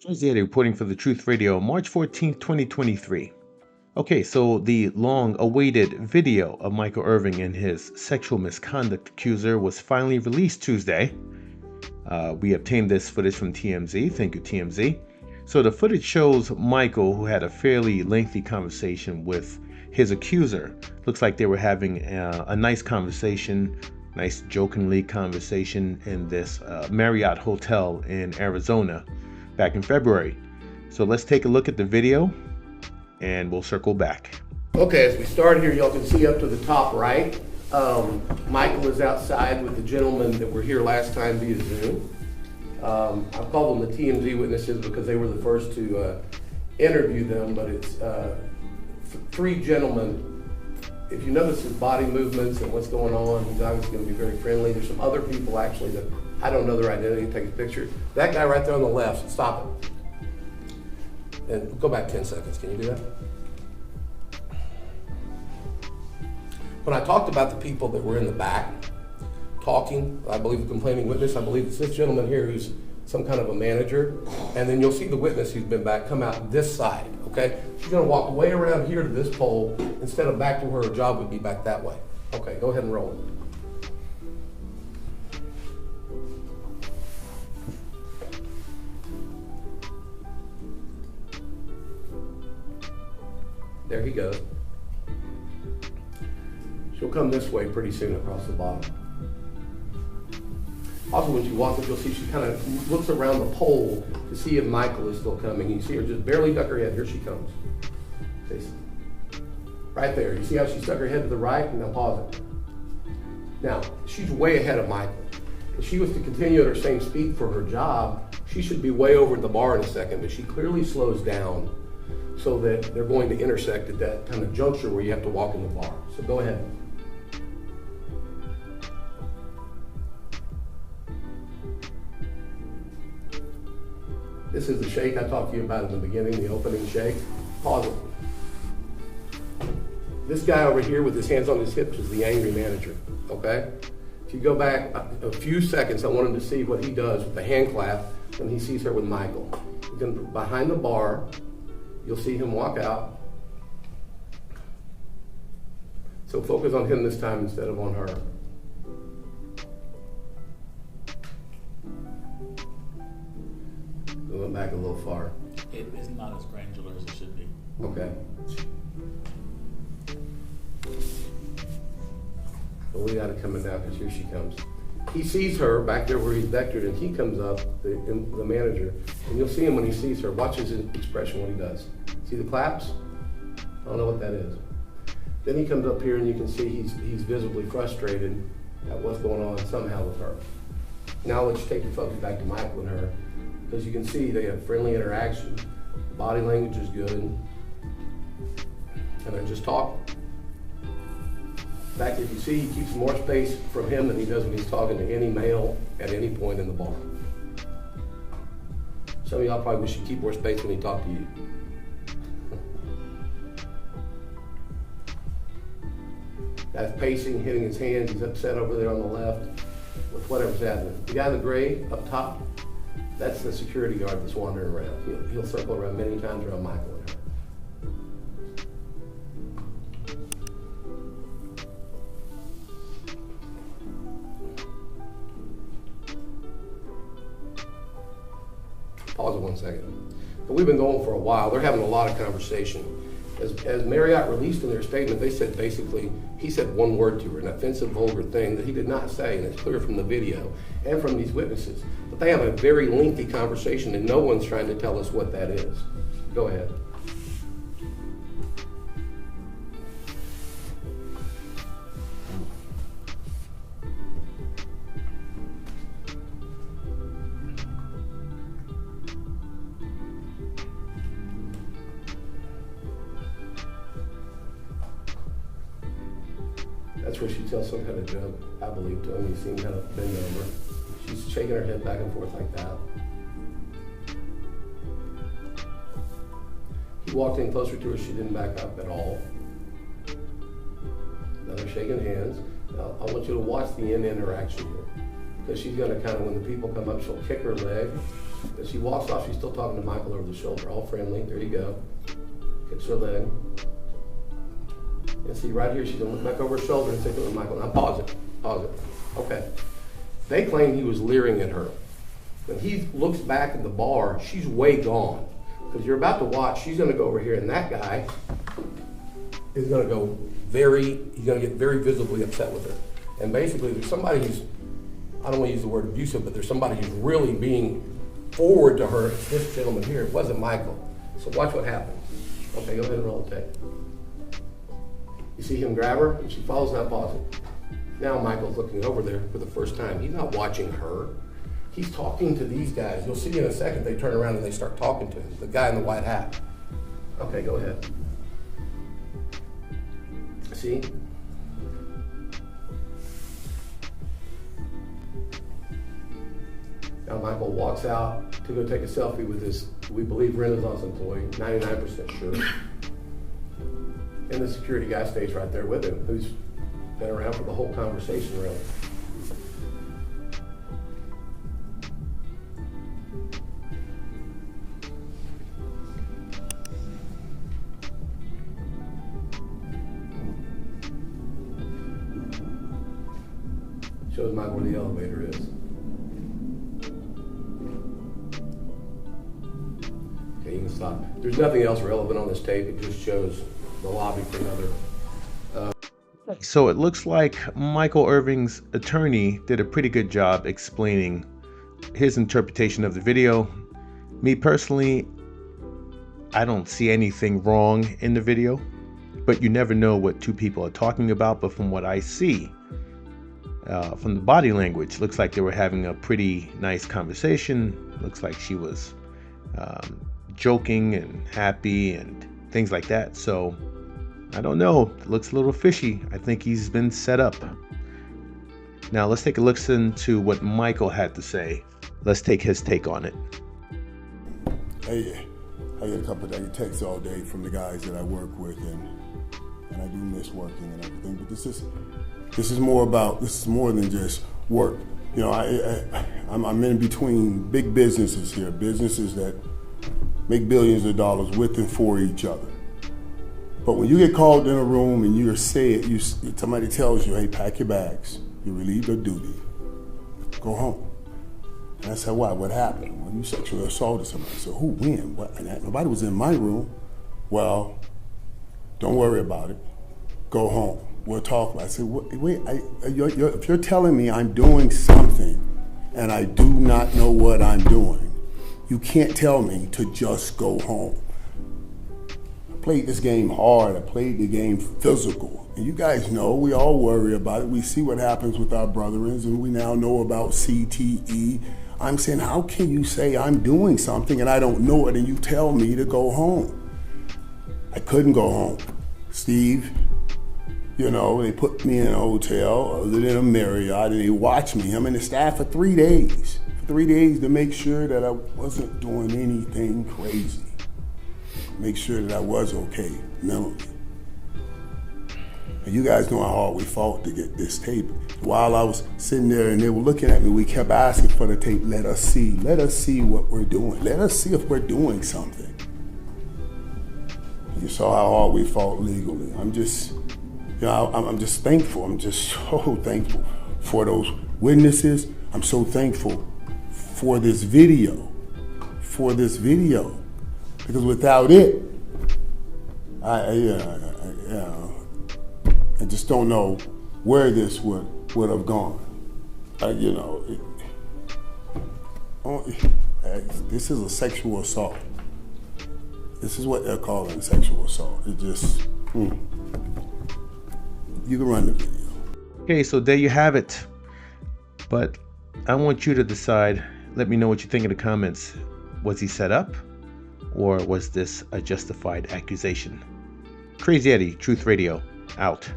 Thursday, reporting for the Truth Radio, March 14th, 2023. Okay, so the long-awaited video of Michael Irvin and his sexual misconduct accuser was finally released Tuesday. We obtained this footage from TMZ. Thank you, TMZ. So the footage shows Michael, who had a fairly lengthy conversation with his accuser. Looks like they were having a nice conversation, nice jokingly conversation in this Marriott hotel in Arizona back in February. So let's take a look at the video and we'll circle back. Okay, as we start here, y'all can see up to the top right, Michael is outside with the gentlemen that were here last time via Zoom. I've called them the TMZ witnesses because they were the first to interview them, but it's three gentlemen. If you notice his body movements and what's going on, he's obviously going to be very friendly. There's some other people actually that I don't know their identity. Take a picture. That guy right there on the left, stop it. And go back 10 seconds. Can you do that? When I talked about the people that were in the back talking, I believe the complaining witness, I believe it's this gentleman here who's some kind of a manager, and then you'll see the witness who's been back come out this side, okay? She's gonna walk way around here to this pole instead of back to where her job would be back that way. Okay, go ahead and roll it. There he goes. She'll come this way pretty soon across the bottom. Also, when she walks up, you'll see she kind of looks around the pole to see if Michael is still coming. You see her just barely duck her head. Here she comes. See? Right there. You see how she stuck her head to the right? Now pause it. Now, she's way ahead of Michael. If she was to continue at her same speed for her job, she should be way over at the bar in a second, but she clearly slows down so that they're going to intersect at that kind of juncture where you have to walk in the bar. So go ahead. This is the shake I talked to you about in the beginning, the opening shake. Pause it. This guy over here with his hands on his hips is the angry manager, okay? If you go back a few seconds, I want him to see what he does with the hand clap when he sees her with Michael. Behind the bar, you'll see him walk out. So focus on him this time instead of on her. Going back a little far. It is not as granular as it should be. Okay. But we got it coming down because here she comes. He sees her back there where he's vectored, and he comes up, the manager, and you'll see him when he sees her. Watch his expression when he does. See the claps? I don't know what that is. Then he comes up here, and you can see he's visibly frustrated at what's going on somehow with her. Now let's take your focus back to Michael and her, because you can see they have friendly interaction. Body language is good, and they're just talking. In fact, if you see, he keeps more space from him than he does when he's talking to any male at any point in the bar. Some of y'all probably wish he'd keep more space when he talked to you. That's pacing, hitting his hands. He's upset over there on the left with whatever's happening. The guy in the gray up top, that's the security guard that's wandering around. He'll circle around many times around Michael and her. Pause it 1 second. But we've been going for a while. They're having a lot of conversation. As Marriott released in their statement, they said basically, he said one word to her, an offensive, vulgar thing that he did not say, and it's clear from the video and from these witnesses. But they have a very lengthy conversation, and no one's trying to tell us what that is. Go ahead. That's where she tells some kind of joke, I believe, to him. You see him kind of bend over. She's shaking her head back and forth like that. He walked in closer to her. She didn't back up at all. Now they're shaking hands. Now, I want you to watch the end interaction here. Because she's going to kind of, when the people come up, she'll kick her leg. As she walks off, she's still talking to Michael over the shoulder, all friendly. There you go. Kicks her leg. And see right here, she's gonna look back over her shoulder and take a look at Michael. Now pause it. Pause it. Okay. They claim he was leering at her. When he looks back at the bar, she's way gone. Because you're about to watch, she's gonna go over here, and that guy is gonna go he's gonna get very visibly upset with her. And basically, there's somebody who's, I don't want to use the word abusive, but there's somebody who's really being forward to her. It's this gentleman here. It wasn't Michael. So watch what happens. Okay, go ahead and roll the tape. You see him grab her, and she follows, now pause it. Now Michael's looking over there for the first time. He's not watching her. He's talking to these guys. You'll see in a second they turn around and they start talking to him, the guy in the white hat. Okay, go ahead. See? Now Michael walks out to go take a selfie with this, we believe, Renaissance employee, 99% sure. And the security guy stays right there with him, who's been around for the whole conversation, really. Shows Mike where the elevator is. Okay, you can stop. There's nothing else relevant on this tape. It just shows the lobby for another. So it looks like Michael Irvin's attorney did a pretty good job explaining his interpretation of the video. Me personally, I don't see anything wrong in the video, but you never know what two people are talking about. But from what I see, from the body language, looks like they were having a pretty nice conversation. Looks like she was joking and happy and things like that. So I don't know, it looks a little fishy. I think he's been set up. Now let's take a listen to what Michael had to say. Let's take his take on it. Hey, I get a couple of texts all day from the guys that I work with, and I do miss working and everything. But this is more than just work. You know, I'm in between big businesses here, businesses that make billions of dollars with and for each other. But when you get called in a room and you're said, somebody tells you, hey, pack your bags, you relieved of duty, go home. And I said, why? What happened? Well, you sexually assaulted somebody. I said, who, when? What? And nobody was in my room. Well, don't worry about it. Go home. We'll talk about it. I said, wait, if you're telling me I'm doing something and I do not know what I'm doing, you can't tell me to just go home. Played this game hard. I played the game physical. And you guys know, we all worry about it. We see what happens with our brethren, and we now know about CTE. I'm saying, how can you say I'm doing something and I don't know it and you tell me to go home? I couldn't go home. Steve, you know, they put me in a hotel other than a Marriott, and they watched me. I'm in the staff for 3 days. For 3 days to make sure that I wasn't doing anything crazy. Make sure that I was okay mentally. And you guys know how hard we fought to get this tape. While I was sitting there and they were looking at me, we kept asking for the tape. Let us see what we're doing. Let us see if we're doing something. You saw how hard we fought legally. I'm just thankful. I'm just so thankful for those witnesses. I'm so thankful for this video. Because without it, I just don't know where this would have gone. This is a sexual assault. This is what they're calling sexual assault. It just, you can run the video. Okay, so there you have it. But I want you to decide. Let me know what you think in the comments. Was he set up? Or was this a justified accusation? Crazy Eddie, Truth Radio, out.